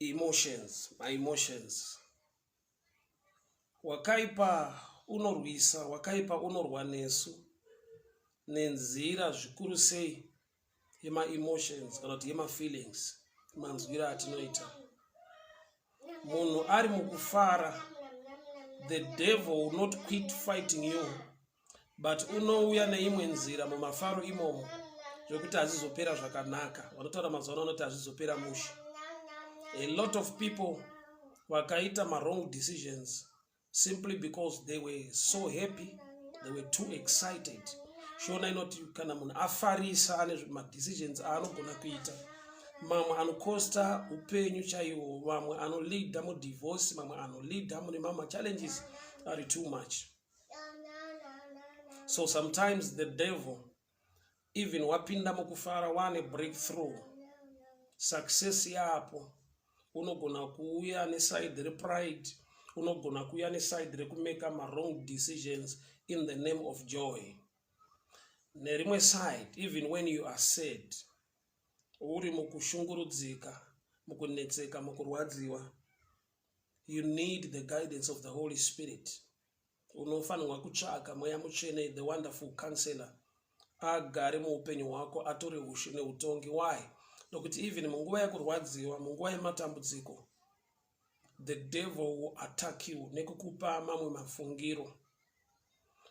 Emotions, my emotions. Wakaipa unorwisa, wakaipa unorwa nesu, nenzira zvikuru sei yema emotions kana kuti yema feelings, manzwira atinoita. Munhu ari mukufara, the devil will not quit fighting you, but unouya neimwe nzira mumafaro imomo zvokuti hazvizopera zvakanaka. Vanotaura mazuva ano kuti hazvizopera mushe. A lot of people wakaita wrong decisions simply because they were so happy, they were too excited. Shona inoti kana munhu afarisa ane decisions aanogona kuita. Mamwe anokosta upenyu chaiwo, mamwe anolead mu divorce, mamwe anolead mune mama challenges are too much. So sometimes the devil, even wapinda mukufara wane breakthrough, success yapo, unogona kuuya neside pride, unogona kuuya neside rekumeka wrong decisions in the name of joy. Nerimwe side, even when you are sad, uri mukushungurudzika, mukunetseka, mukurwadziwa, you need the guidance of the Holy Spirit. Unofanirwa kutsvaka mweya mutsvene, the wonderful counselor, agare muupenyu hwako, atore ushe neutongi. Why? Nokuti even munguva yekurwadziwa, munguva yematambudziko, the devil will attack you nekukupa mamwe mafungiro.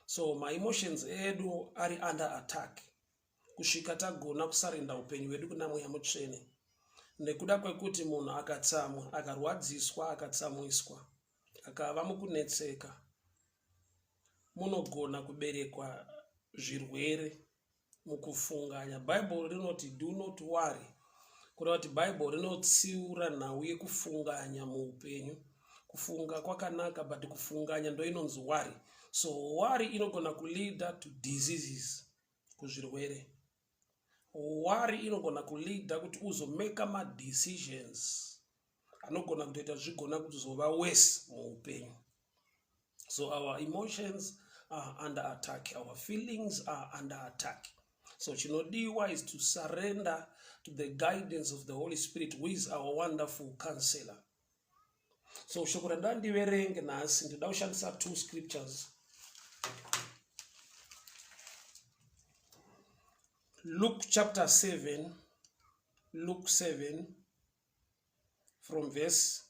So my emotions edu ari under attack. Kusvika tagona kusarenda upenyu hwedu kuna mweya mutsvene. Nekuda kwekuti munhu akatsamwa, akarwadziswa, akatsamwiswa, akava mukunetseka, munogona kuberekwa zvirwere mukufunganya. Bible rinoti do not worry. Kureva kuti Bible rinotsiura nhau yekufunganya muupenyu. Kufunga kwakanaka, but kufunganya ndo inonzi worry. So worry inogona kulead to diseases, kuzvirwere. Worry inogona kulead kuti uzomeka ma decisions anogona kutoita zvigona kuzova worse muupenyu. So our emotions are under attack, our feelings are under attack. So chinodiwa is to surrender to the guidance of the Holy Spirit, who is our wonderful counselor. So shoko randiverenge nhasi ndinoda kushandisa two scriptures. Luke chapter 7, Luke 7 from verse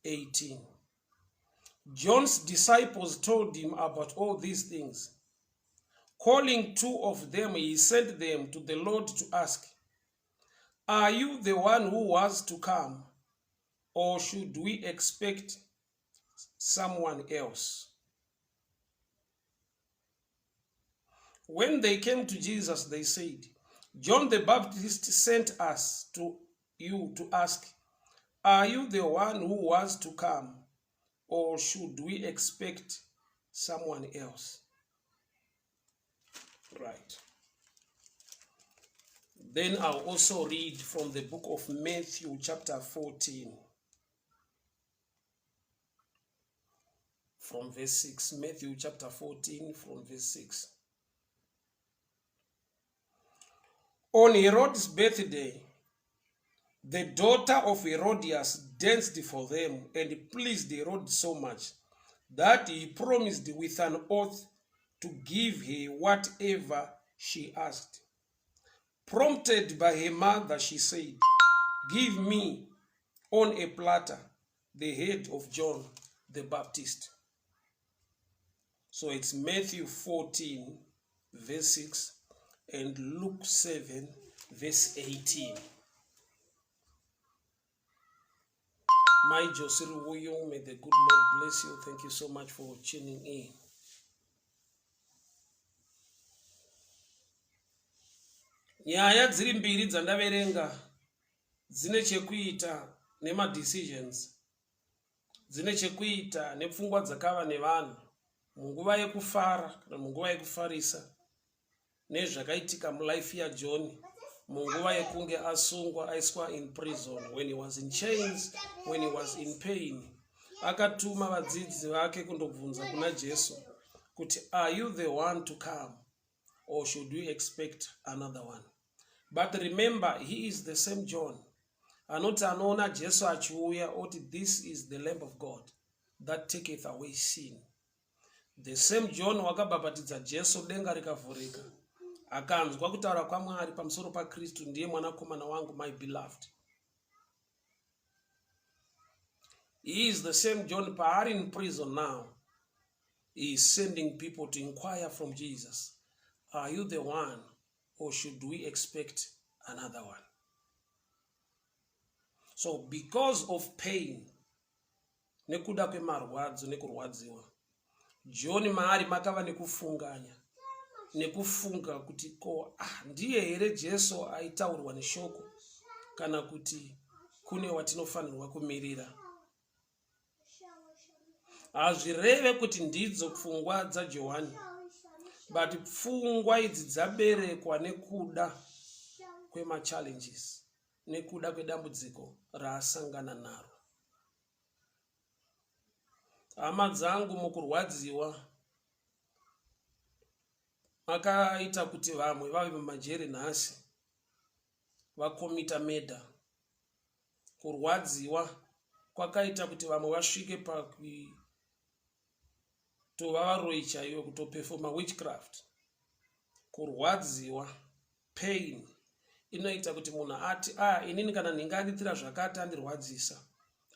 18. John's disciples told him about all these things. Calling two of them, he sent them to the Lord to ask, "Are you the one who was to come, or should we expect someone else?" When they came to Jesus, they said, "John the Baptist sent us to you to ask, 'Are you the one who was to come, or should we expect someone else?'" Right. Then I'll also read from the book of Matthew chapter 14. From verse 6. Matthew chapter 14 from verse 6. On Herod's birthday, the daughter of Herodias danced for them and pleased Herod so much that he promised with an oath to give her whatever she asked. Prompted by her mother, she said, "Give me on a platter the head of John the Baptist." So it's Matthew 14 verse 6 and Luke 7 verse 18. My Josiru Woyo, may the good Lord bless you. Thank you so much for tuning in. Nyaya dziri mbiri dzandaverenga dzine chekuita nema decisions, dzine chekuita nepfungwa dzakava nevanhu munguva yekufara kana munguva yekufarisa, nezvakaitika mulife yaJohn munguva yekunge asungwa, aiswa in prison, when he was in chains, when he was in pain. Akatuma vadzidzi vake kundobvunza kuna Jesu kuti, "Are you the one to come, or should we expect another one?" But remember, he is the same John. anoti anoona Jesu achiuya oti, this is the Lamb of God that taketh away sin. The same John wakabhabhatidza Jesu, denga rikavhurika, akanzwa kutaura kwaMwari pamusoro paKristu, ndiye mwanakomana wangu, my beloved. He is the same John paari in prison now. He is sending people to inquire from Jesus, are you the one, or should we expect another one? So because of pain, nekuda kwemarwadzo nekurwadziwa, John maari makava nekufunganya, nekufunga kuti ko ndiye here Jesu aitaurwa neshoko, kana kuti kune watinofanirwa kumirira. Hazvireve kuti ndidzo pfungwa dzaJohani, but pfungwa idzi dzaberekwa nekuda kwema-challenges, nekuda kwedambudziko raasangana naro. Hama dzangu, mukurwadziwa makaita kuti vamwe vave mumajere nhasi, vakomita murder. Kurwadziwa kwakaita kuti vamwe vasvike pakutova varoi chaivo, kutopefoma witchcraft. Kurwadziwa, pain, inoita kuti munhu ati, inini kana ndingaditira zvakati andirwadzisa,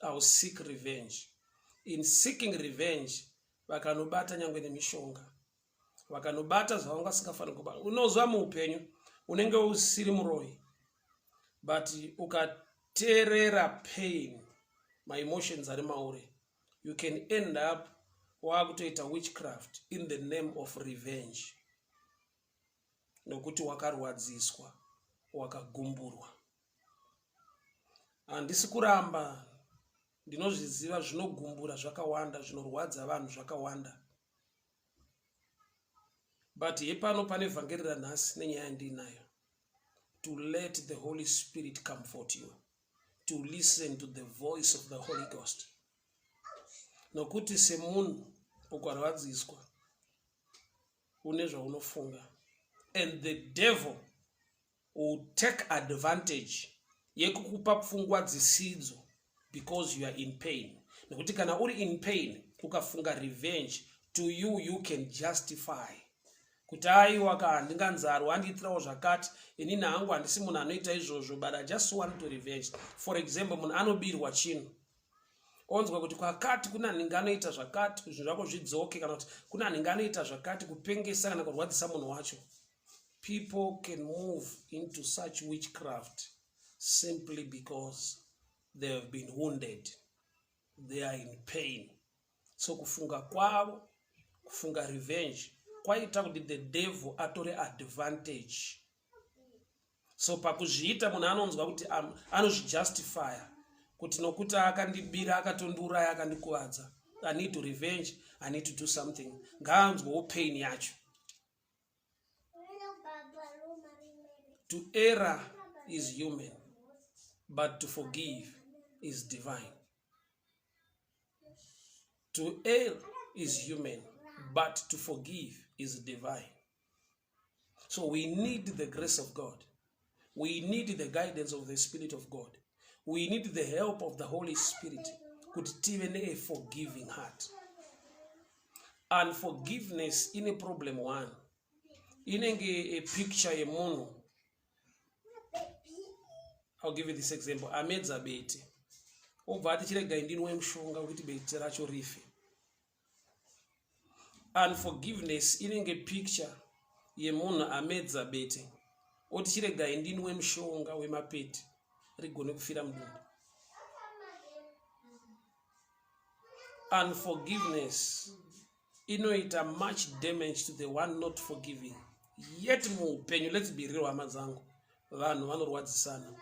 I will seek revenge. In seeking revenge, vakanobata nyangwe nemishonga, vakanobata zvavanga singafanira kubata. Unozwa muupenyu unenge usiri muroi, but ukateerera pain, my emotions ari mauri, you can end up wakutoita witchcraft in the name of revenge, nokuti wakarwadziswa, wakagumburwa. Handisi kuramba, ndinozviziva zvinogumbura zvakawanda, zvinorwadza vanhu zvakawanda. But hepano pane vhangeri ranhasi nenyaya ndinayo, to let the Holy Spirit comfort you, to listen to the voice of the Holy Ghost. Nokuti semunhu ukarwadziswa une zvaunofunga, and the devil will take advantage yekukupa pfungwa dzisidzo because you are in pain. Nokuti kana uri in pain ukafunga revenge, to you can justify kuti aiwa ka ndinganzaro andiitirawo zvakati, inini hangu handisi munhu anoita izvozvo, but I just want to revenge. For example, munhu anobirwa chinhu, onzwa kuti kwakati kuna ninge anoita zvakati, zvinhu zvako zvidzoke, kana kuti kuna ninge anoita zvakati, kupengesa kana kurwadzisa munhu wacho. People can move into such witchcraft simply because they have been wounded. They are in pain. So kufunga kwavo, kufunga revenge, kwaita kuti the devil atore advantage. So pakuzviita munhu anonzwa kuti anozvijustify kuti nokuti akandibira, akatonduraya, akandikuvadza, I need to revenge, I need to do something. Ngaanzwewo pain yacho. To err is human, but to forgive is divine. To err is human, but to forgive is divine. So we need the grace of God. We need the guidance of the Spirit of God. We need the help of the Holy Spirit. Could even a forgiving heart. And forgiveness in a problem one. In a picture a mono. I'll give you this example. Amedza beti. Obati chirega indinwe mshonga kuti beti racho rife. And forgiveness in a picture ye mono amedza beti. Oti chirega indinwe mshonga we mapeti. Rigone kufira mdumbu. Unforgiveness inoita much damage to the one not forgiving. Yet muupenyu, let's be real, amazangu, vanhu vanorwadzisana.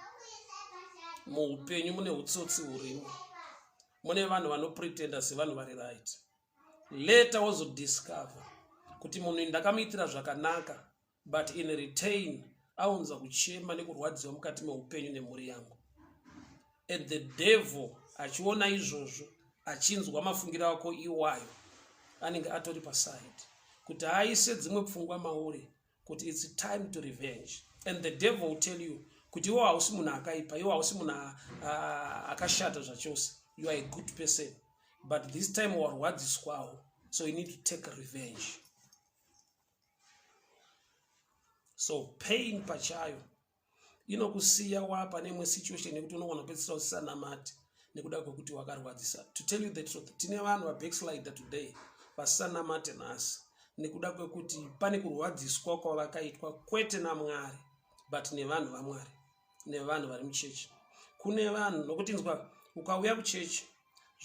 Muupenyu mune utsotsi urimo. Mune vanhu vanopretenda sevanhu vari right. Later also discover kuti munhu ndakamuitira zvakanaka, but in return aunza kuchema nekurwadziwa mukati meupenyu nemhuri yangu. And the devil achiona izvozvo, achinzwa mafungiro ako iwayo, anenge atori paside kuti aise dzimwe pfungwa mauri kuti it's time to revenge. And the devil will tell you, kuti iwo hausi munhu akaipa, iwo hausi munhu akashata zvachose. You are a good person, but this time warwadziswawo, so you need to take revenge. So pain pachayo inokusiya wapa nemwe situation yekuti unogona kupedzisira usisanamati nekuda kwekuti wakarwadzisa. To tell you the truth, tine vanhu vabackslider today vasisanamate nhasi nekuda kwekuti pane kurwadziswa kwavakaitwa kwete naMwari but nevanhu vaMwari, nevanhu vari muchechi. Kune vanhu nokuti nzwa ukauya kuchechi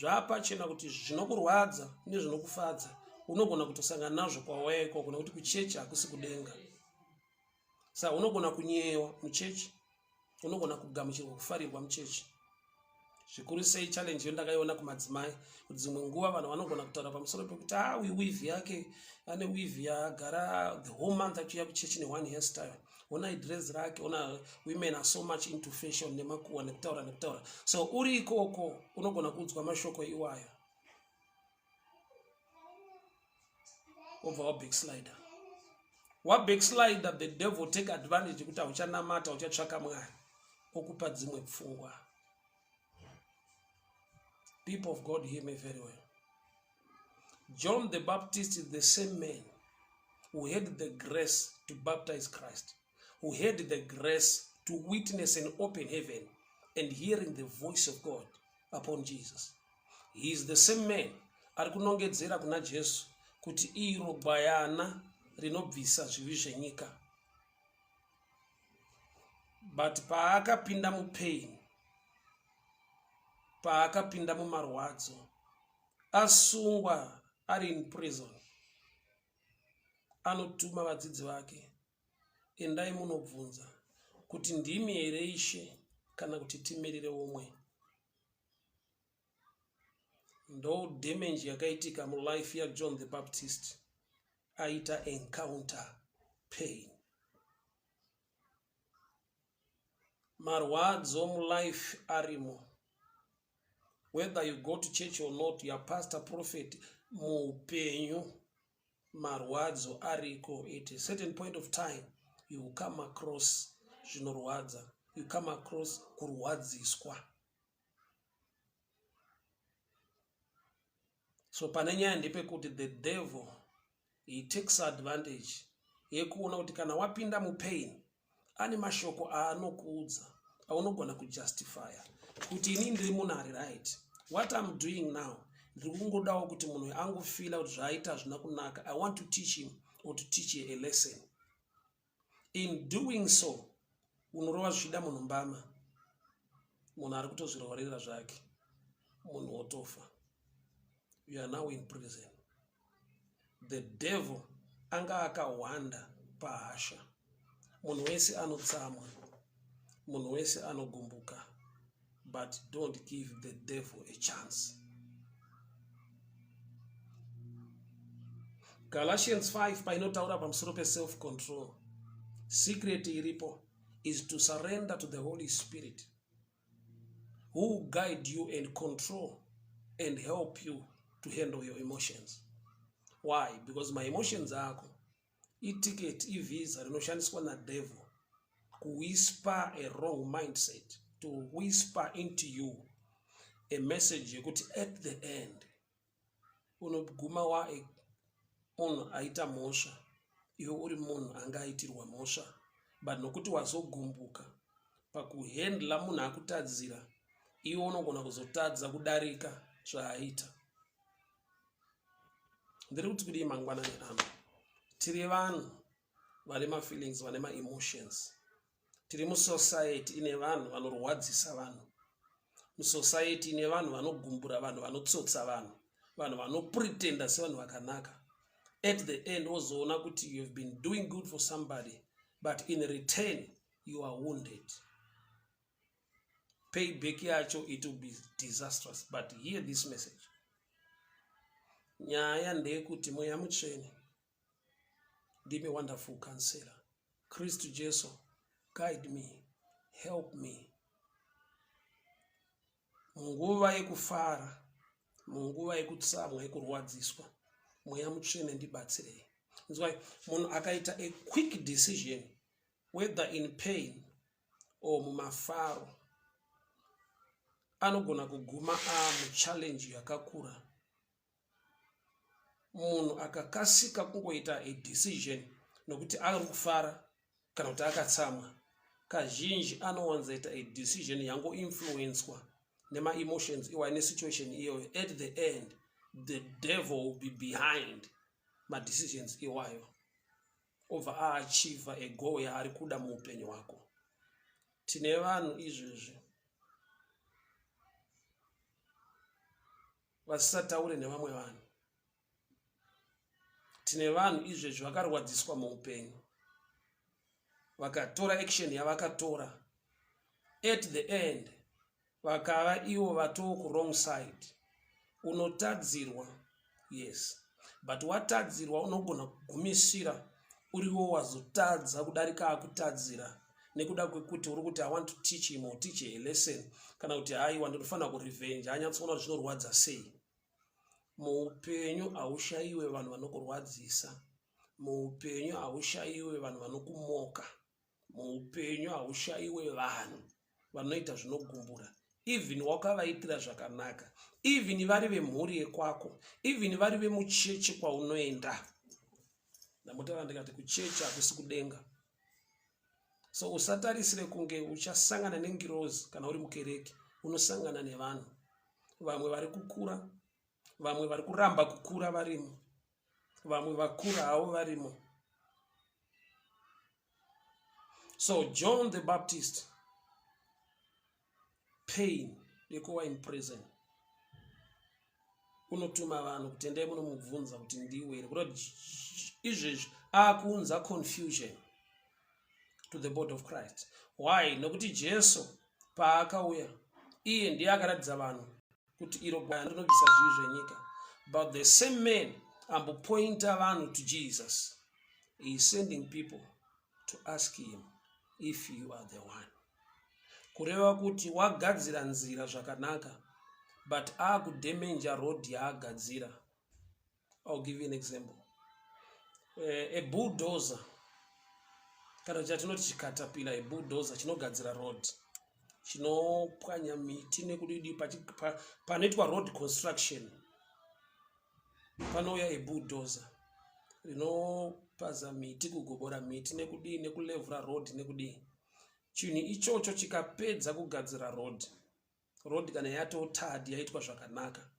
zvapachena kuti zvinokurwadza nezvinokufadza unogona kutosangana nazvo kwawaya ikoko, nekuti kuchechi hakusi kudenga. Saka unogona kunyewa muchechi, unogona kugamuchirwa kufarirwa muchechi. Zvikuru sei challenge yondakaiona kumadzimai kuti dzimwe nguva vanhu vanogona kutaura pamusoro pekuti weave yake ane weave yagara the whole month achiuya kuchechi ne1 hairstyle. Ona idress rake, ona women are so much into fashion nemakuwa nekutaura. So uri ikoko unogona kuudzwa mashoko iwayo obva wabackslider. Wabackslider, the devil take advantage kuti hauchanamata, hauchatsvaka Mwari, okupa dzimwe pfungwa. People of God, hear me very well. John the Baptist is the same man who had the grace to baptize Christ, who had the grace to witness an open heaven and hearing the voice of God upon Jesus. He is the same man ari kunongedzera kuna Jesu kuti iro gwayana rinobvisa zvivi zvenyika. But paakapinda mupain, paakapinda mumarwadzo, asungwa ari in prison, anotuma vadzidzi vake, endai munobvunza kuti ndimi here Ishe kana kuti timirire omwe. Ndo damage yakaitika mulife ya John the Baptist, aita encounter pain. Marwadzo mulife arimo. Whether you go to church or not, your pastor, prophet, muupenyu, marwadzo ariko. At a certain point of time, you will come across zvinorwadza. You come across kurwadziswa. So panenya ndepekuti the devil, he takes advantage yekuona kuti kana wapinda mupain, ane mashoko aanokuudza aunogona kujustifya kuti ini ndiri munhu ari right. What I'm doing now, ndiri kungodawo kuti munhu angofila kuti zvaaita hazvina kunaka. I want to teach him or to teach a lesson. In doing so, unorova zvida munhu mbama, munhu ari kutozvirorera zvake, munhu otofa. You are now in prison. The devil anga akawanda pahasha. Munhu wese anotsamwa, munhu wese anogumbuka, but don't give the devil a chance. Galatians 5 painotaura pamusoro pe-self control. Secret iripo is to surrender to the Holy Spirit, who will guide you and control and help you to handle your emotions. Why? Because my emotions ako iticket, visa rinoshandiswa na devil kuwhisper a wrong mindset, to whisper into you a message yekuti at the end unoguma wa munhu aita mhosva, iwe uri munhu anga aitirwa mhosva, but nokuti wazogumbuka pakuhendla munhu akutadzira, iwe unogona kuzotadza kudarika zvaaita. Ndiri kuti kudii mangwanani ano, tiri vanhu vane mafeelings, vane ma-emotions. Tiri musociety ine vanhu vanorwadzisa vanhu, musociety ine vanhu vanogumbura vanhu, vanotsotsa vanhu, vanhu vanopretenda sevanhu vakanaka. At the end wozoona kuti you have been doing good for somebody, but in return you are wounded. Payback yacho, it will be disastrous. But hear this message. Nyaya ndeyekuti mweya mutsvene ndimi wonderful counselor. Kristu Jesu, guide me, help me. Munguva yekufara, munguva yekutsamwa, yekurwadziswa, mweya mutsvene ndibatsirei. That's why munhu akaita a quick decision, whether in pain o mumafaro anogona kuguma muchallenge yakakura. Munhu akakasika kungoita a decision nokuti ari kufara kana kuti akatsamwa, kazhinji anowanzaita a decision yango influencwa nema emotions iwayo nesituation iyoyo. At the end the devil will be behind ma decisions iwayo over aachieve a goal yaari kuda muupenyu wako. Tine vanhu izvezvi vasisataure nevamwe vanhu. Tine vanhu izvezvi vakarwadziswa muupenyu, vakatora action yavakatora, at the end vakava ivo vatoo ku wrong side. Unotadzirwa, yes, but watadzirwa unogona kugumisira uriwo wazotadza kudarika akutadzira nekuda kwekuti uri kuti I want to teach him or teach a lesson, kana kuti haiwa ndinofanira kurevenge, hanyatsoona zvinorwadza sei. Muupenyu haushayiwe vanhu vanokurwadzisa. Muupenyu haushayiwe vanhu vanokumoka. Muupenyu haushayiwe vanhu vanoita zvinogumbura. Even wakavaitira zvakanaka, even vari vemhuri yekwako, even vari vemuchechi kwaunoenda. Ndamutaura ndikati kuchechi hakusi kudenga. So usatarisire kunge uchasangana nengirozi kana uri mukereke. Unosangana nevanhu, vamwe vari kukura, vamwe vari kuramba kukura varimo, vamwe vakura havo varimo. So John the Baptist, pain yekuva in prison, unotuma vanhu kuti endai munomubvunza kuti ndiwe here, kuti izvezvi akuunza confusion to the body of Christ. Why? Nokuti Jesu paakauya iye ndiye akaratidza vanhu kuti iro gwayana rinobvisa zvivi zvenyika. But the same man ambopointa vanhu to Jesus. He is sending people to ask him if you are the one. Kureva kuti wagadzira nzira zvakanaka, but akudamage road yaagadzira. I'll give you an example. A bulldozer, kana chatinoti chikatapila, a bulldozer chinogadzira road, chinopwanya miti nekudidi panoitwa road construction. Panouya a bulldozer rinopaza miti, kugobora miti nekudii, nekulevhura road nekudii. Chinhu ichocho chikapedza kugadzira road kana yatotadi yaitwa zvakanaka,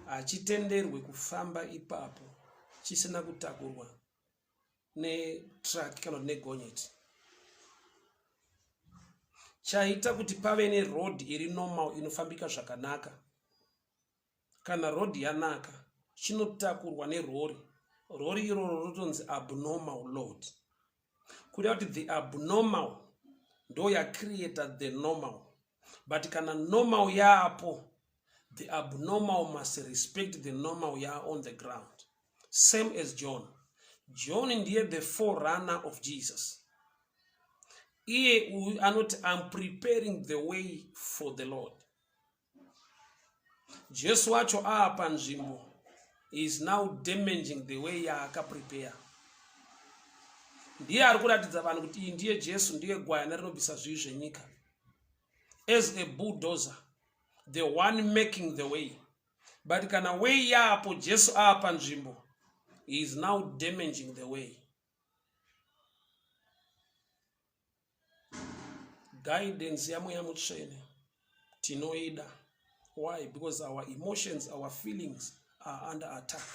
hachitenderwe kufamba ipapo chisina kutakurwa netruck kana negonyeti. Chaita kuti pave neroad iri normal inofambika zvakanaka, kana road yanaka chinotakurwa nerori. Rori iroro rotonzi abnormal load. Kuda kuti the abnormal ndo yacreata the normal, but kana normal yaapo, the abnormal must respect the normal ya on the ground. Same as John. John ndiye the forerunner of Jesus. Iye anoti I'm preparing the way for the Lord. Jesu wacho aapa nzvimbo is now damaging the way yaakaprepare. Ndiye ari kuratidza vanhu kuti iyi ndiye Jesu, ndiye gwayana rinobvisa zvivi zvenyika. As a bulldozer, the one making the way. But kana way yaapo, Jesu aapa nzvimbo, he is now damaging the way. Guidance yamweya mutsvene tinoida. Why? Because our emotions, our feelings are under attack.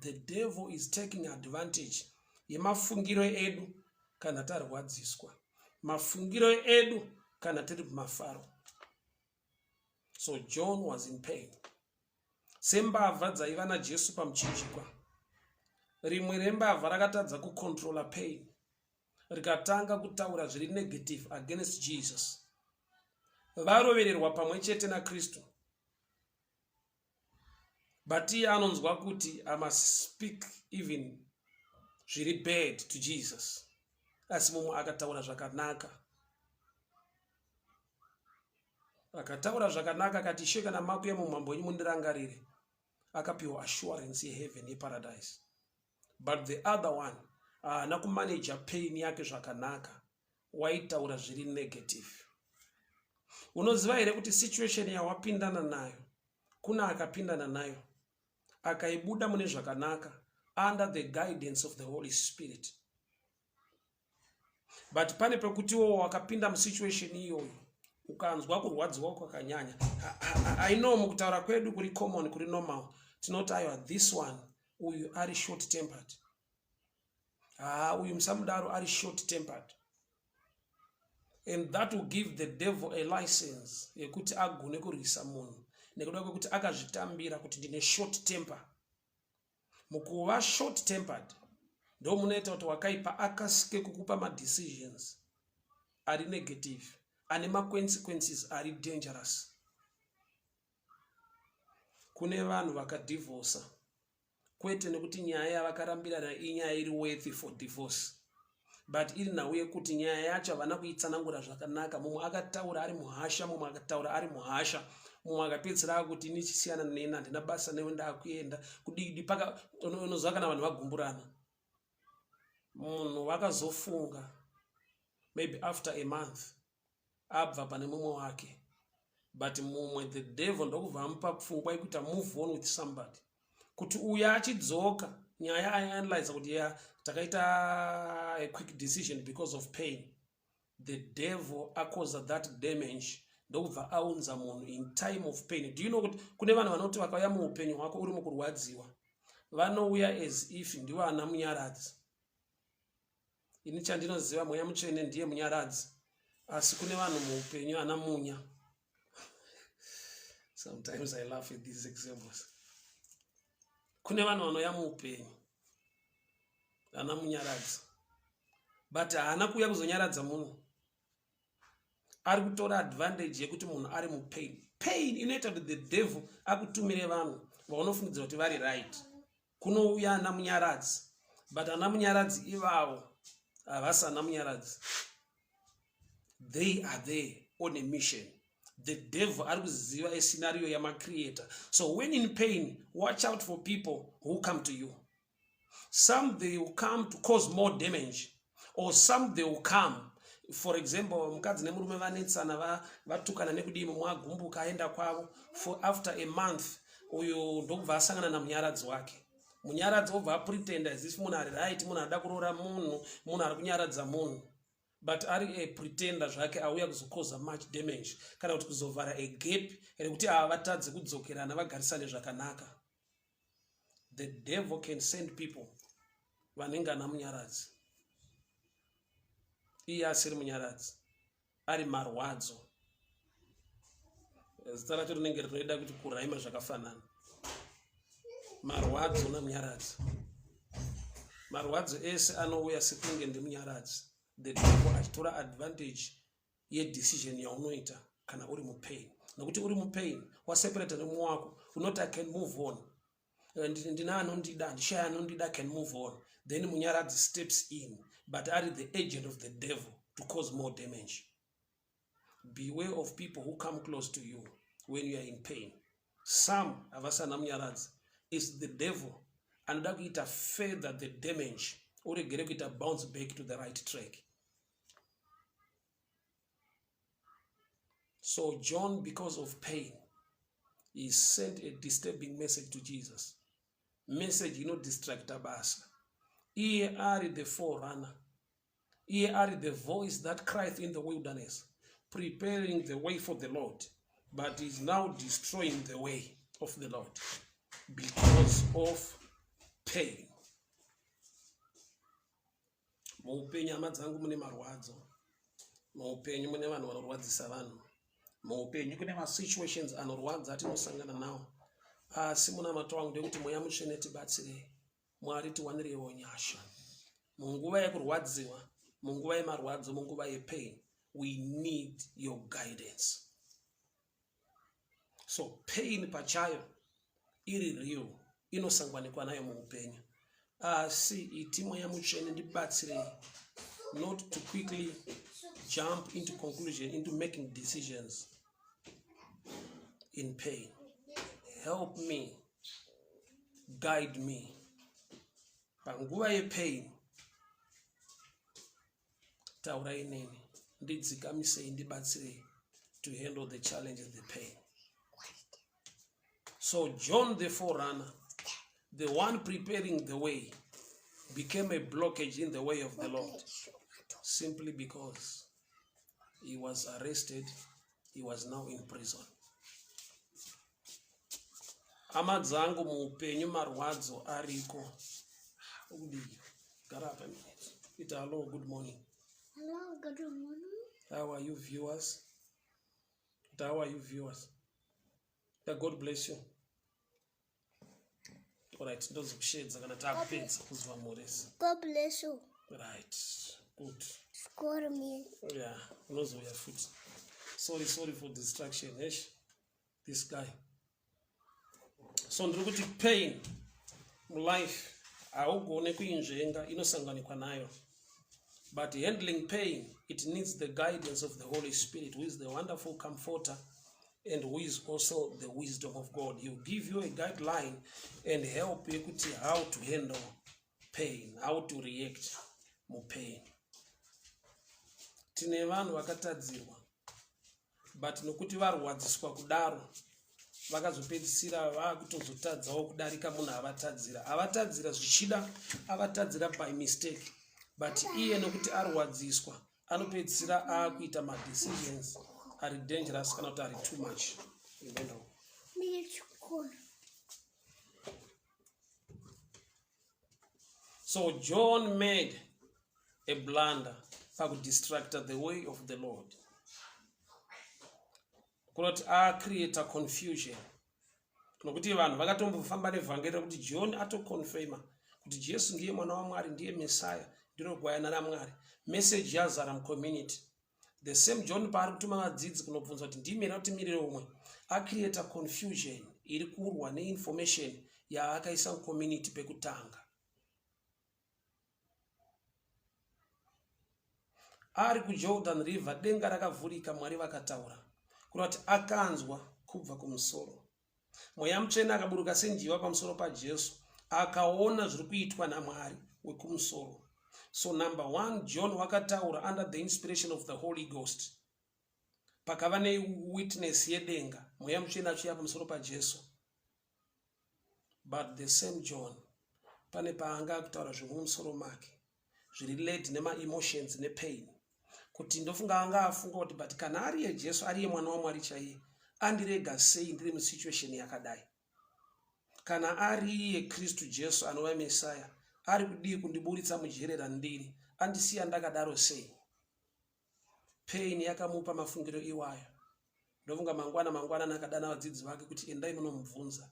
The devil is taking advantage yemafungiro edu kana tarwadziswa, mafungiro edu kana tiri mafaro. So John was in pain. Sembavha dzaiva naJesu pamuchinjikwa, rimwe rembavha rakatadza kucontrola pain, rikatanga kutaura zviri negative against Jesus. Varovererwa pamwe chete naKristu, but iye anonzwa kuti I must speak even zviri bad to Jesus. Asi mumwe akataura zvakanaka. Akataura zvakanaka akati ishe kana makuya mumambo wenyu mundirangarire, akapiwa assurance yeheaven yeparadise. But the other one haana kumanage pain yake zvakanaka, waitaura zviri negative. Unoziva here kuti situation yawapindana nayo kuna akapindana nayo akaibuda mune zvakanaka under the guidance of the Holy Spirit. But pane pekutiwo wakapinda musituation iyoyo ukanzwa kurwadziwa kwakanyanya. I know mukutaura kwedu kuri common, kuri normal, tinoti aiwa this one uyu ari short tempered, uyu musamudaro ari short tempered, and that will give the devil a license yekuti agone kurwisa munhu nekuda kwekuti akazvitambira kuti ndine short temper. Mukuva short tempered ndo munoita kuti wakaipa akasike kukupa madecisions ari negative, ane consequences ari dangerous. Kune vanhu vakadivorsa kwete nekuti nyaya yavakarambirana inyaya iri worthy for divorce, but iri nhau yekuti nyaya yacho havana kuitsanangura zvakanaka. Mumwe akataura ari muhasha, mumwe akataura ari muhasha, mumwe akapedzera kuti nichisiyana neni handina basa newe ndakuenda kudidi paka unozwa kana vanhu vagumburana. Munhu wakazofunga maybe after a month abva pane mumwe wake, but mumwe the devil ndokubva amupa pfungwa yekuti move on with somebody, kuti uya achidzoka nyaya ayaanalyze kuti takaita a quick decision because of pain. The devil acauses that damage ndokubva aunza munhu in time of pain. Do you know kuti kune vanhu vanoti vakauya muupenyu hwako uri mukurwadziwa vanouya as if ndiwo ana munyaradzi. Ini chandinoziva mweya mutsvene ndiye munyaradzi, asi kune vanhu muupenyu ana munya. Sometimes I laugh at these examples. Kune vanhu vanouya muupenyu ana munyaradzi, but haana kuuya kuzonyaradza munhu, ari kutora advantage yekuti munhu ari mupain. Pain inoita kuti the devil akutumire vanhu vaunofungidzira kuti vari right. Kunouya ana munyaradzi, but ana munyaradzi ivavo havasi ana munyaradzi. They are there on a mission. The devil ari kuziva a scenario yamacreator. So when in pain, watch out for people who come to you. Some they will come to cause more damage, or some they will come. For example, mukadzi nemurume vanetsana vatukana nekudii mumwe agumbuka aenda kwavo. For after a month uyo ndokubva asangana namunyaradzi wake. Munyaradzi obva apretenda as if munhu ari right, munhu ada kuroora munhu, munhu ari kunyaradza munhu, but ari a pretender zvake auya kuzokoza much damage kana kuti kuzovhara a gap rekuti ava vatadze kudzokerana vagarisane zvakanaka. The devil can send people vanenge ana munyaradzi, iye asiri munyaradzi, ari marwadzo. Zita racho rinenge rinoida kuti kuraima zvakafanana. Marwadzo namunyaradzi. Marwadzo ese anouya sekunge ndimunyaradzi. The devil achitora advantage yedecision yaunoita kana uri mupain. Nokuti uri mupain, waseparate nemumwe wako, unoti I can move on. Ndina anondida, ndishaya anondida, can move on. Then munyaradzi steps in, but are the agent of the devil to cause more damage. Beware of people who come close to you when you are in pain. Some avasana munyaradzi is the devil anoda kuita further the damage uregere kuita bounce back to the right track. So John, because of pain, he sent a disturbing message to Jesus. Message distract basa. Iye ari the forerunner. Iye ari the voice that cried in the wilderness, preparing the way for the Lord, but is now destroying the way of the Lord because of pain. Muupenyu hama dzangu mune marwadzo. Muupenyu mune vanhu vanorwadzisa vanhu. Muupenyu kune masituations anorwadza atinosangana nawo. Asi munamato wangu ndekuti mweya mutsvene tibatsirei. Mwari tiwanirewo nyasha. Munguva yekurwadziwa, munguva yemarwadzo, munguva yepain, we need your guidance. So pain pachayo iri real inosangwanikwa nayo muupenyu. Asi iti mweya mutsvene ndibatsirei not to quickly jump into conclusion, into making decisions in pain. Help me, guide me. Panguva yepain, taurai neni ndidzikamisei ndibatsirei to handle the challenge and the pain. So John the forerunner, the one preparing the way, became a blockage in the way of the Lord simply because he was arrested. He was now in prison. Hama dzangu muupenyu marwadzo ariko. Hello, good morning. Hello, good morning. How are you, viewers? How are you, viewers? God bless you. Alright, those shades are gonna tap pins. God bless you. Right, good. Score me. Yeah, knows we are foot. Sorry for distraction, this guy. So ndrukuti pain life augone kuinzvenga inosanganikwa nayo. But handling pain, it needs the guidance of the Holy Spirit, who is the wonderful comforter and who is also the wisdom of God. He will give you a guideline and help you how to handle pain, how to react to pain. Tine vanhu vakatadzirwa, but nokuti varwadziswa kudaro vakazopedzisira vakutozotadzawo kudarika munhu avatadzira zvichida, avatadzira by mistake. But iye nokuti arwadziswa anopedzisira akuita decisions are dangerous kana kuti are too much. So John made a blunder to distract the way of the Lord. Kuti create a confusion. Nokuti vanhu vakatombofamba nevhangeri kuti John atoconfirma kuti Jesu ndiye mwana waMwari, ndiye Messiah, ndiro gwayana raMwari. Message yazara mucommunity. The same John paari kutuma vadzidzi kunobvunza kuti ndimira kuti mirire umwe, acreate a confusion iri kurwa neinformation yaakaisa mucommunity pekutanga. Ari kuJordan River denga rakavhurika, Mwari vakataura kuti akanzwa kubva kumusoro. Mweya mutsvene akaburuka senjiva pamusoro paJesu, akaona zviri kuitwa naMwari wekumusoro. So number one, John wakataura under the inspiration of the Holy Ghost. Pakava witness yedenga, mweya mutsvene achiuya pamusoro paJesu. But the same John, pane paanga akutaura zvemumusoro make, zvirilate nema emotions ne pain. Kuti ndofunga anga afunga kuti but kana ariye Jesu, ariye mwana waMwari chaiye, andirega sei ndiri musituation yakadai. Kana ariye Kristu Jesu anova Messiah, ari kudii kundiburitsa mujerera ndiri, andisiya ndakadaro sei. Pain yakamupa mafungiro iwayo. Ndofunga mangwana nakadana vadzidzi vake kuti endai munomubvunza,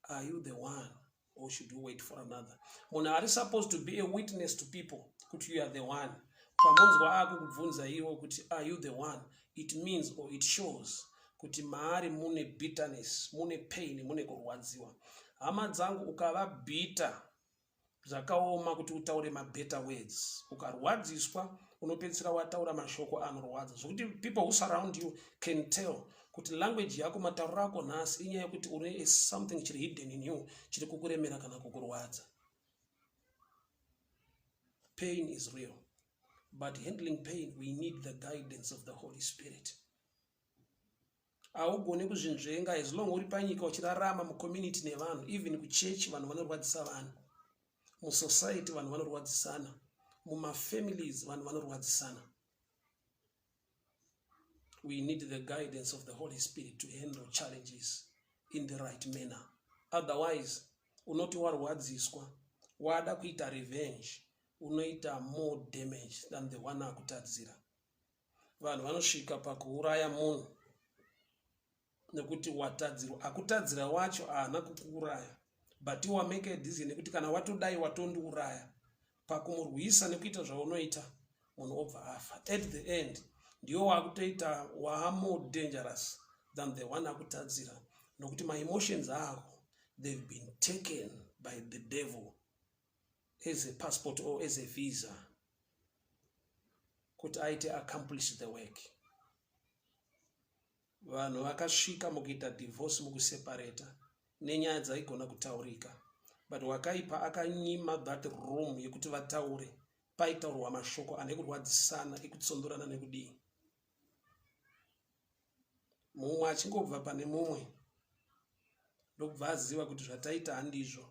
are you the one or should you wait for another? Munhu ari supposed to be a witness to people kuti you are the one. Pamunzwa akukubvunza iwo kuti are you the one, it means or it shows kuti maari mune bitterness, mune pain, mune kurwadziwa. Hama dzangu ukava bitter zvakaoma kuti utaure better words, ukarwadziswa unopedzisira wataura mashoko anorwadza, zvokuti people who surround you can tell kuti language yako, matauro ako nhasi inyaya yekuti une something chiri hidden in you, chiri kukuremera kana kukurwadza. Pain is real, but handling pain, we need the guidance of the Holy Spirit. Augone kuzvinzvenga as long uri panyika uchirarama mucommunity nevanhu, even kuchechi vanhu vanorwadzisa vanhu, musociety vanhu vanorwadzisana, mumafamilies vanhu vanorwadzisana. We need the guidance of the Holy Spirit to handle challenges in the right manner. Otherwise, unoti warwadziswa, wada kuita revenge, unoita more damage than the one akutadzira. Vanhu vanosvika pakuuraya munhu nekuti watadzirwa. Akutadzira wacho haana kukuuraya, but you make a decision nekuti kana watodai watondiuraya, pakumurwisa nekuita zvaunoita munhu obva afa. At the end, ndiyo wakutoita waa more dangerous than the one akutadzira, nokuti my emotions ako, they've been taken by the devil as a passport or as a visa kuti aite accomplish the work. Vanhu vakasvika mukuita divorce, mukuseparata nenyaya dzaigona kutaurika, but wakaipa akanyima that room yekuti vataure paitaurwa mashoko ane kurwadzisana ekutsondorana nekudii. Mumwe achingobva pane mumwe ndokubva aziva kuti zvataita handizvo,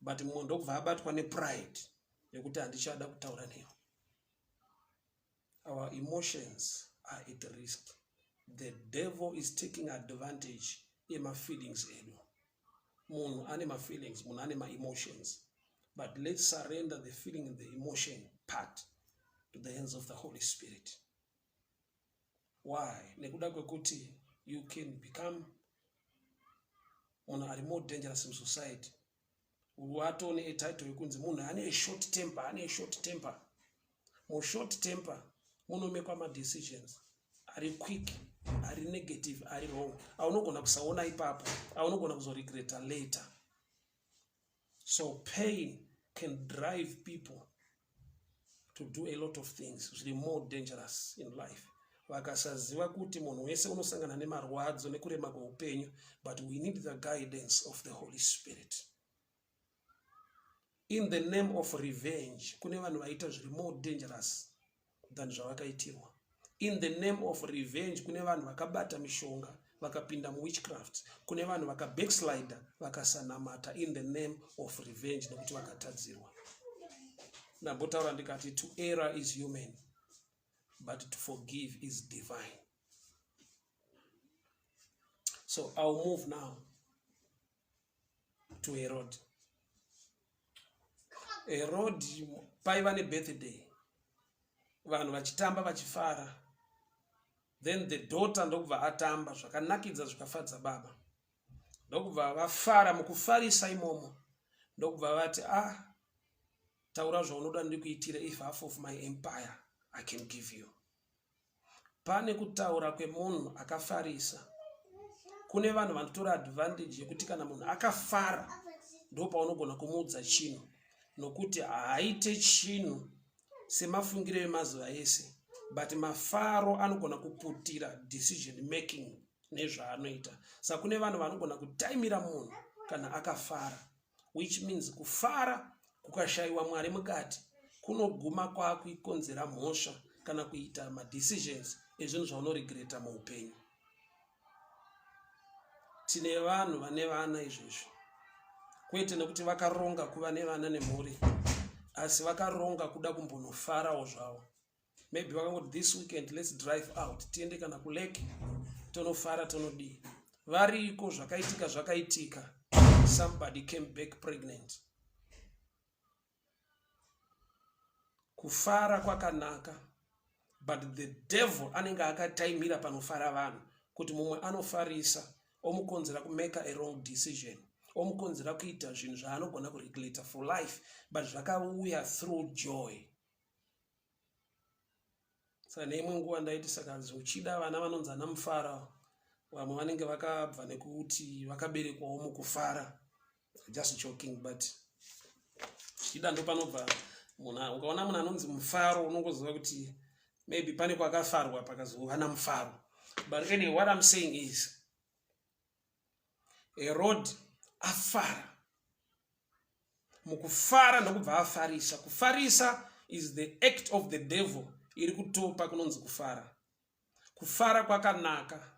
but mumwe ndokubva abatwa nepride yekuti handichada kutaura newe. Our emotions are at risk. The devil is taking advantage ema-feelings edu. Munhu ane ma-feelings, munhu ane ma-emotions. But let's surrender the feeling and the emotion part to the hands of the Holy Spirit. Why? Nekuda kwekuti you can become munhu ari more dangerous in society. Watone a title yekunzi munhu ane a short temper, ane a short temper. Mu short temper munomekwa ma-decisions ari quick, ari negative, ari wrong. Aunogona kusaona ipapo, aunogona kuzoregreta later. So pain can drive people to do a lot of things which are more dangerous in life. Vakasaziva kuti munhu wese unosangana nemarwadzo nekurema kweupenyu, but we need the guidance of the Holy Spirit. In the name of revenge, kune vanhu vaita zviri more dangerous than zvavakaitirwa. In the name of revenge, kune vanhu vakabata mishonga vakapinda witchcraft. Kune vanhu vakabackslider vakasanamata in the name of revenge nekuti vakatadzirwa. Ndambotaura ndikati to err is human, but to forgive is divine. So I'll move now to Herod. Herod paiva nebirthday, vanhu vachitamba vachifara. Then the daughter ndokubva atamba zvakanakidza zvikafadza baba. Ndokubva vafara mukufarisa imomo. Ndokubva vati taura zvaunoda ndikuitire if half of my empire I can give you. Pane kutaura kwemunhu akafarisa. Kune vanhu vanotora advantage yekuti kana munhu akafara ndo paunogona kumuudza chinhu, nokuti haaite chinhu semafungiro emazuva ese, but mafaro anogona kuputira decision making nezvaanoita. Saka kune vanhu vanogona kutaimira munhu kana akafara, which means kufara kukashayiwa Mwari mukati kunoguma kwakuikonzera mhosva kana kuita ma-decisions ezvinhu zvaunoregreta muupenyu. Tine vanhu vane vana izvozvo, kwete nekuti vakaronga kuva nevana nemhuri, asi vakaronga kuda kumbonofarawo zvavo. Maybe vakangoti this weekend let's drive out, tiende kana kuleki tonofara tonodii. Variko zvakaitika, somebody came back pregnant. Kufara kwakanaka, but the devil anenge akataimira panofara vanhu kuti mumwe anofarisa omukonzera kumeka a wrong decision, omukonzera kuita zvinhu zvaanogona kureglata for life, but zvakauya through joy. Saka neimwe nguva ndaiti saka uchida vana vanonzi ana mufara, vamwe vanenge vakabva nekuti vakaberekwawo mukufara. Just joking, but uchida ndo panobva munhu. Ukaona munhu anonzi mufaro unongoziva kuti maybe pane kwakafarwa pakazova namufaro. But anyway, what I'm saying is Herod afara. Mukufara ndokubva afarisa. Kufarisa is the act of the devil. Iri kutopa kunonzi kufara. Kufara kwakanaka.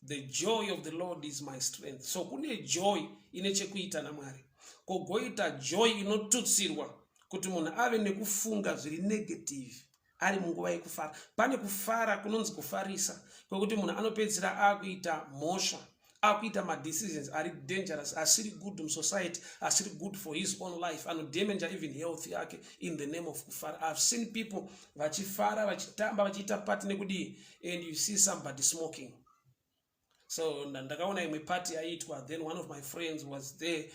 The joy of the Lord is my strength. So kune joy ine chekuita naMwari. Kogoita joy inotutsirwa kuti munhu ave nekufunga zviri negative ari munguva yekufara. Pane kufara kunonzi kufarisa, kwekuti munhu anopedzera akuita mhosva, akuita ma-decisions ari dangerous, asiri good in society, asiri good for his own life, anodamage even health yake in the name of kufara. I've seen people vachifara, vachitamba, vachiita party nekudii, and you see somebody smoking. So ndakaona imwe party yaitwa, then one of my friends was there.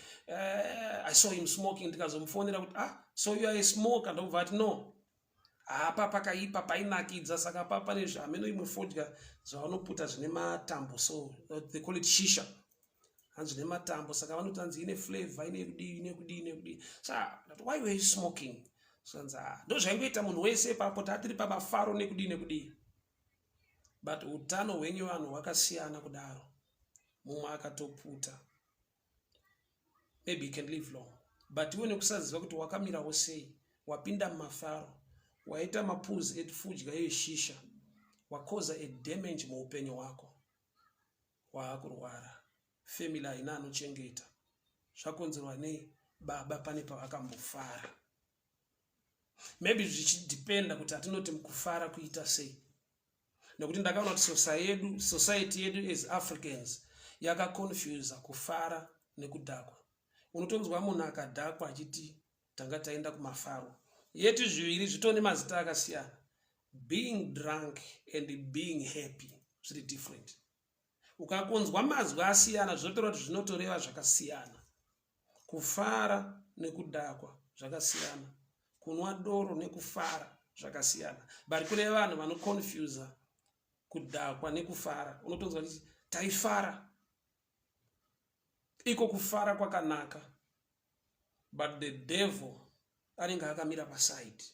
I saw him smoking, ndikazomufonera kuti so you are a smoker? Ndobva ati no. Apa pakaipa painakidza, saka papa nezvameno imwe fodya zvavanoputa zvine matambo, so they call it shisha. Hanzi zvine matambo, saka vanotanzi ine flavor, ine kudii. Saka why were you smoking? So ndo zvaingoita munhu wese papo tatiri pamafaro nekudii. But utano hwenyu vanhu hwakasiyana kudaro. Mumwe akatoputa, maybe you can live long, but iwe nekusaziva kuti wakamirawo sei, wapinda mumafaro, waita mapuzi etufudya eshisha wakoza a damage muupenyu wako waakurwara family haina anochengeta zvakonzerwa nei baba pane pavakambofara maybe zvichidependa kuti hatinoti mukufara kuita sei nekuti ndakaona kuti society yedu as Africans yakaconfusa kufara nekudhakwa. Unotonzwa munhu akadhakwa achiti tanga taenda kumafaro. Yetu zviviri zvitone mazita akasiyana. Being drunk and being happy zviri different. Ukakonzwa mazwi asiyana zvotoreva kuti zvinotoreva zvakasiyana. Kufara nekudhakwa zvakasiyana. Kunwa doro nekufara zvakasiyana. But kune vanhu vanoconfusa kudhakwa nekufara. Unotonzwa kuti taifara. Iko kufara kwakanaka. But the devil anenge akamira paside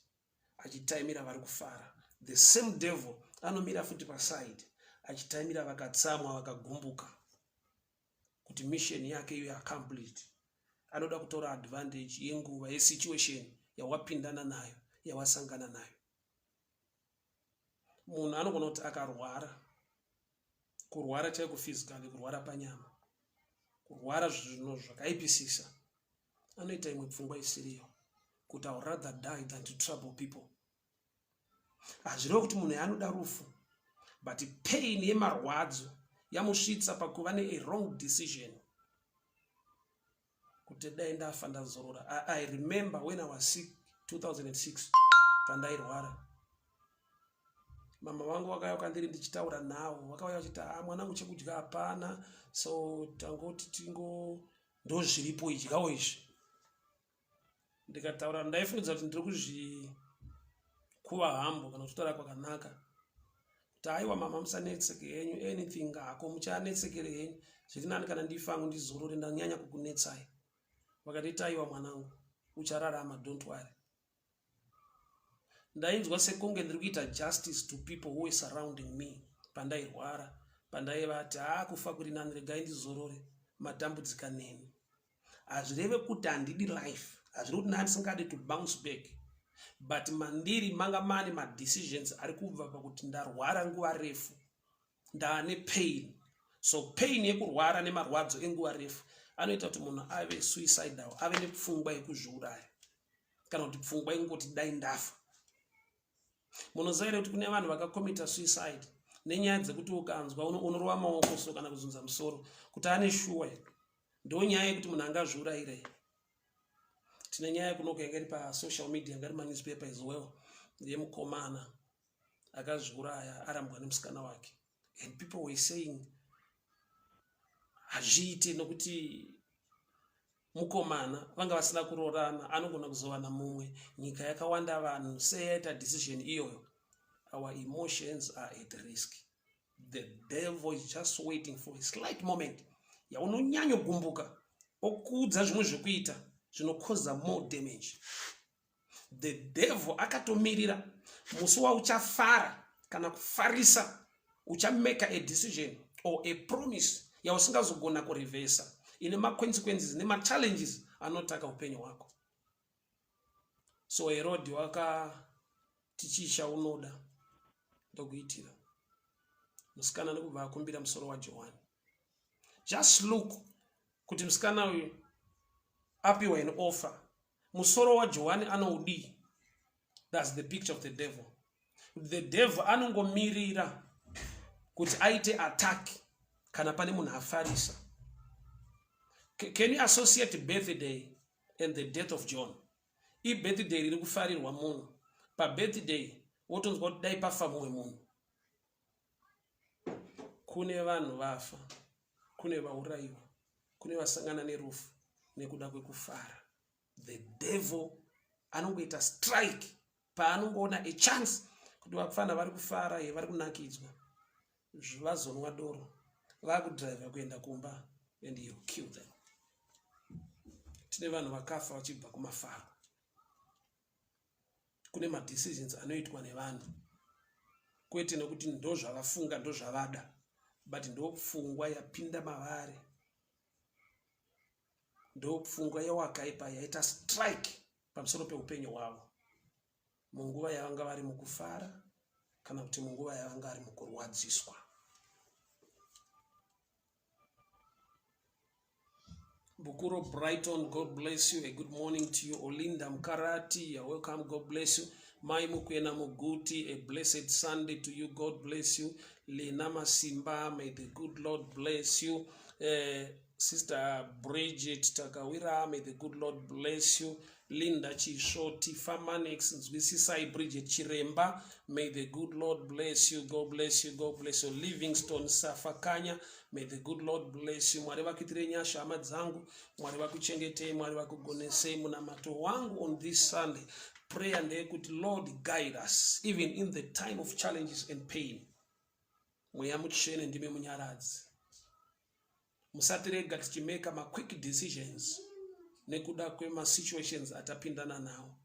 achitaimira vari kufara. The same devil anomira futi paside achitaimira vakatsamwa vakagumbuka kuti mission yake iwe accomplished. Anoda kutora advantage yenguva yesituation yawapindana nayo yawasangana nayo. Munhu anogona kuti akarwara, kurwara chaiko physically, kurwara panyama, kurwara zvinhu zvakaipisisa, anoita imwe pfungwa isiriyo kuti I would rather die than to trouble people. Hazvirevo kuti munhu anoda rufu, but pain yemarwadzo yamusvitsa pakuva ne a wrong decision kuti dai ndafa ndazorora. I remember when I was sick 2006 pandairwara. Mama vangu vakauya kwandiri ndichitaura navo, vakauya vachiti mwanangu chekudya hapana, so tangoti ndozviripo idyawo izvi. Ndikataura ndaifunidza kuti ndiri kuzvikuva hambo kana kutaura kwakanaka. Kuti aiwa mama musanetseke henyu, anything hako muchanetsekere henyu, zviri nani kana ndifangu ndizorore ndanyanya kukunetsai. Vakati aiwa mwanangu uchararama, don't worry. Ndainzwa sekunge ndiri kuita justice to people who were surrounding me pandairwara, pandaivati kufa kuri nani, regai ndizorore, matambudzika neni. Hazvireve kuti handidi life, hazviri kuti ndisingadi to bounce back, but mandiri manga mane madecisions ari kubva pakuti ndarwara nguva refu, ndaane pain. So pain yekurwara nemarwadzo enguva refu anoita kuti munhu ave suicidal, ave nepfungwa yekuzviuraya, kana kuti pfungwa ingoti dai ndafa. Munoziva kuti kune vanhu vakakomita suicide nenyaya dzekuti ukanzwa unorova maoko so kana kuzunza musoro kuti ane shuwa. Ndo nyaya yekuti munhu angazviurayira. Tine nyaya kunoka yanga iri pasocial media, yanga iri manewspaper as well, yemukomana akazviuraya arambwa nemusikana wake. And people were saying hazviite nokuti mukomana vanga vasina kurorana, anogona kuzowana mumwe, nyika yakawanda vanhu, sei yaita decision iyoyo. Our emotions are at risk. The devil is just waiting for a slight moment yaunonyanya kugumbuka okuudza zvimwe zvekuita zvinokoza more damage. The devil akatomirira musi wauchafara kana kufarisa, uchameka a decision or a promise yausingazogona kurevesa, ine consequences nema challenges anotaka upenyu hwako. So Herod wakatichicha unoda ndokuitira musikana nekubva akumbira musoro waJohani. Just look kuti musikana uyu apiwa an offer, musoro waJohani anoudi. That's the picture of the devil. The devil anongomirira kuti aite attack kana pane munhu afarisa. Can you associate birthday and the death of John? I birthday riri kufarirwa munhu, pa birthday wotonzwa kuti dai pafa mumwe munhu. Kune vanhu vafa, kune vaurayiwa, kune vasangana nerufu nekuda kwekufara. The devil anongoita strike paanongoona a chance kuti vafana vari kufara, vari kunakidzwa, vazonwa doro, vari kudrive kuenda kumba, and you kill them. Tine vanhu vakafa vachibva kumafaro. Kune madecisions anoitwa nevanhu, kwete nekuti ndo zvavafunga ndo zvavada, but ndo pfungwa yapinda mavari, ndo pfungwa yawakaipa yaita strike pamusoro peupenyu hwavo. munguva yavanga vari mukufara kana kuti munguva yavanga vari mukurwadziswa. Bukuro Brighton, God bless you. A good morning to you. Olinda Mkarati, you're welcome. God bless you. Mai Mukwena Muguti, a blessed Sunday to you. God bless you. Lenama Simba, may the good Lord bless you. Sister Bridget Takawira, may the good Lord bless you. Linda Chishoti, Famanex, Zwisisai Bridget Chiremba, may the good Lord bless you. God bless you. God bless you. Livingstone Safakanya, may the good Lord bless you. Mwari vakitirenya shama dzangu, mwari vakuchengete, mwari vakugonese munamato wangu on this Sunday. Pray and kuti Lord guide us even in the time of challenges and pain. Mweya muchene ndime munyaradzi. Musatirega tichimeka ma quick decisions nekuda kwema situations atapindana nawo.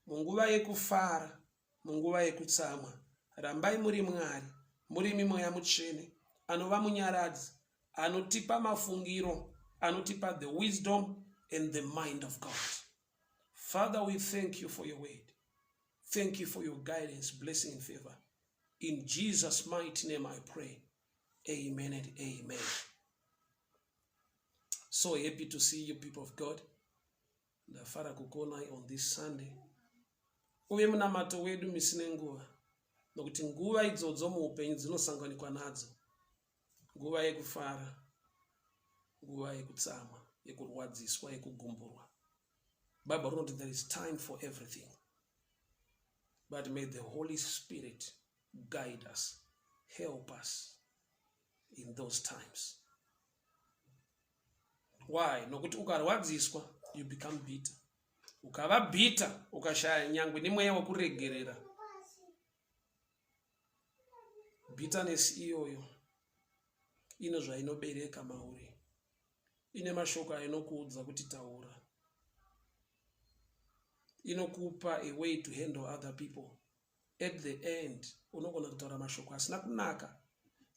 Munguva yekufara, munguva yekutsamwa, rambai muri Mwari, muri mweya muchene, anova munyaradzi, anotipa mafungiro, anotipa the wisdom and the mind of God. Father, we thank you for your word. Thank you for your guidance, blessing and favor. In Jesus' mighty name I pray. Amen and amen. So happy to see you, people of God. Ndafara kukona on this Sunday. Uve munamato wedu misine nguva. Nokuti nguva idzodzo muupenyu dzinosanganikwa nadzo. Nguva yekufara, nguva yekutsamwa, yekurwadziswa, yekugumburwa. Bible wrote there is time for everything. But may the Holy Spirit guide us, help us in those times. Why? Nokuti ukarwadziswa, you become bitter. Ukava bitter, ukashaya nyangwe ni mweya wekuregerera. Bitterness iyoyo ino zvainobereka mauri. Ine mashoko ainokuudza kuti taura. Inokupa a way to handle other people. At the end, unogona kutaura mashoko asina kunaka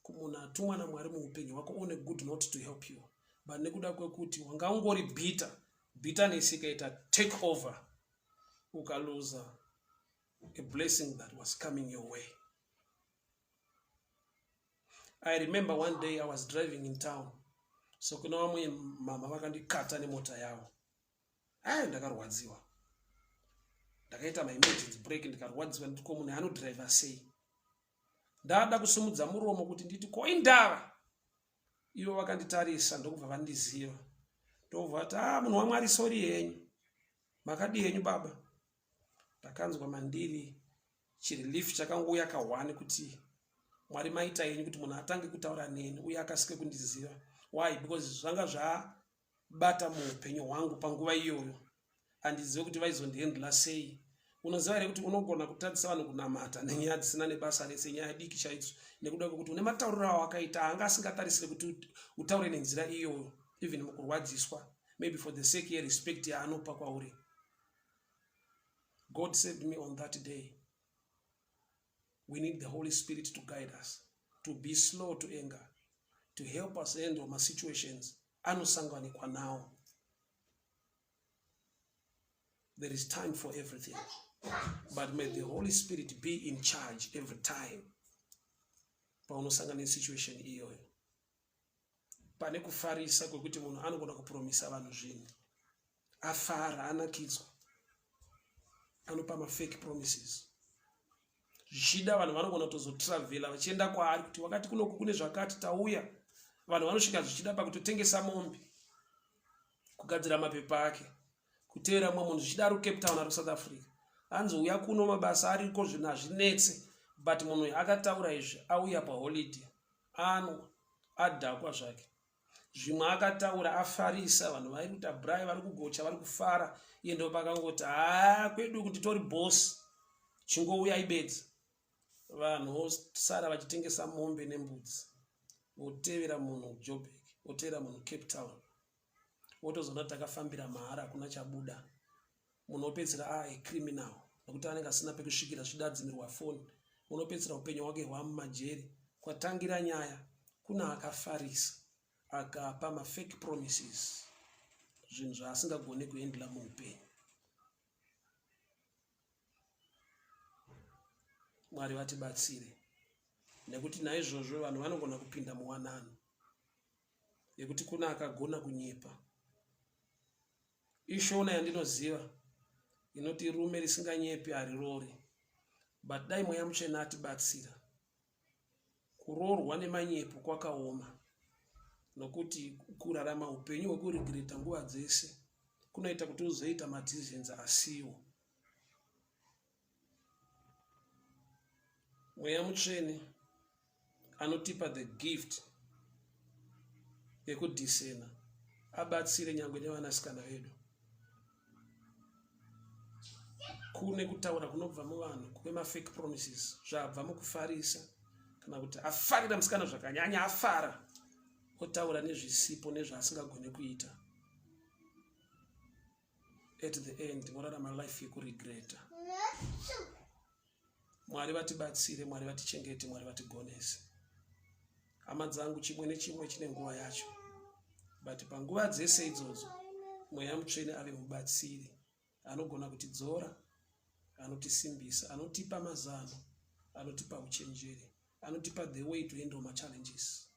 kumunhu atumwa naMwari muupenyu wako on a good note to help you. But nekuda kwekuti wanga ungori bitterness ikaita take over, ukaluza a blessing that was coming your way. I remember one day I was driving in town. So kuna wamwe mama vakandikata nemota yavo. Ndakarwadziwa. Ndakaita my emergency brake ndikarwadziwa ndiko munhu anodriver sei. Ndada kusumudza muromo kuti nditi koindava. Ivo vakanditarisa ndokubva vandiziva. Ndobva vati munhu waMwari sorry henyu. Makadi henyu baba. Ndakanzwa mandiri chirelief chakangouya ka1 kuti Mwari maita henyu kuti munhu atange kutaura neni uye akasike kundiziva. Why? Because zvanga zvabata muupenyu hwangu panguva iyoyo. Handizive kuti vaizondihandla sei. Unoziva here kuti unogona kutadzisa vanhu kunamata nenyaya dzisina nebasa rese, nyaya diki chaidzo, nekuda kwekuti une matauriro awo akaita anga asingatarisire kuti utaure nenzira iyoyo, even mukurwadziswa, maybe for the sake yerespect yaanopa kwauri. God saved me on that day. We need the Holy Spirit to guide us, to be slow to anger, to help us handle my situations anosanganikwa nawo. There is time for everything. But may the Holy Spirit be in charge every time. Paunosangana situation iyoyo. Pane kufarisa kwekuti munhu anogona kupromisa vanhu zvinhu. Afara, anakidzwa. Anopa ma-fake promises. Zvichida vanhu vanogona kutozotravela vachienda kwaari kuti wakati kunoku kune zvakati tauya. Vanhu vanosvika zvichida pakutotengesa mombe. Kugadzira mapepa ake. Kutevera mumwe munhu zvichida ari Cape Town ari South Africa. Anzouya kuno mabasa ariko zvinhu hazvinetse, but munhu akataura izvi auya paholiday. Anwa, adhakwa zvake. Zvimwe akataura afarisa vanhu vari kuita brai vari kugocha vari kufara. Iye ndo pakangoti kwedu kuti tori boss chingouya ibedza. Vanhu vosara vachitengesa mombe nembudzi. Votevera munhu Joburg, votevera munhu Cape Town. Wotozona takafambira mahara kuna chabuda. Munopedzera a criminal nokuti anenge asina pekusvikira zvidadzimirwa foni. Munopedzera upenyu hwake hwamumajeri. Kwatangira nyaya kuna akafarisa akapa ma-fake promises, zvinhu zvaasingagone kuendela muupenyu. Mwari vatibatsire, nekuti naizvozvo vanhu vanogona kupinda muwanano yekuti kuna akagona kunyepa. Ishona yandinoziva inoti rume risinganyepi harirori, but dai mweya mutsvene atibatsira, kurorwa nemanyepo kwakaoma, nokuti kurarama upenyu hwekuregreta nguva dzese kunoita kuti uzoita madecisions asiwo. Mweya mutsvene anotipa the gift yekudisena, abatsire nyangwe nevanasikana vedu. Kune kutaura kunobva muvanhu kwema-fake promises, zvabva mukufarisa, kana kuti afarira musikana zvakanyanya, afara otaura nezvisipo nezvaasingagone kuita. At the end morarama life yekuregreta. Mwari vatibatsire, Mwari vatichengete, Mwari vatigonese. Hama dzangu, chimwe nechimwe chine nguva yacho, but panguva dzese idzodzo mweya mutsvene ave mubatsiri, anogona kutidzora, anotisimbisa, anotipa mazano, anotipa uchenjeri, anotipa the way to handle my challenges.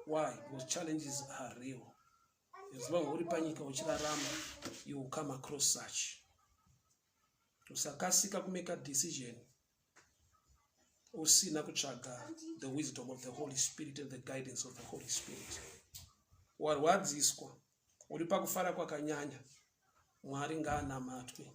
Why? Because challenges are real. As long as uri panyika uchirarama, you will come across such. Usakasika kumeka decision usina kutsvaga the wisdom of the Holy Spirit and the guidance of the Holy Spirit. Warwadziswa, uri pakufara kwakanyanya, Mwari ngaanamatwe.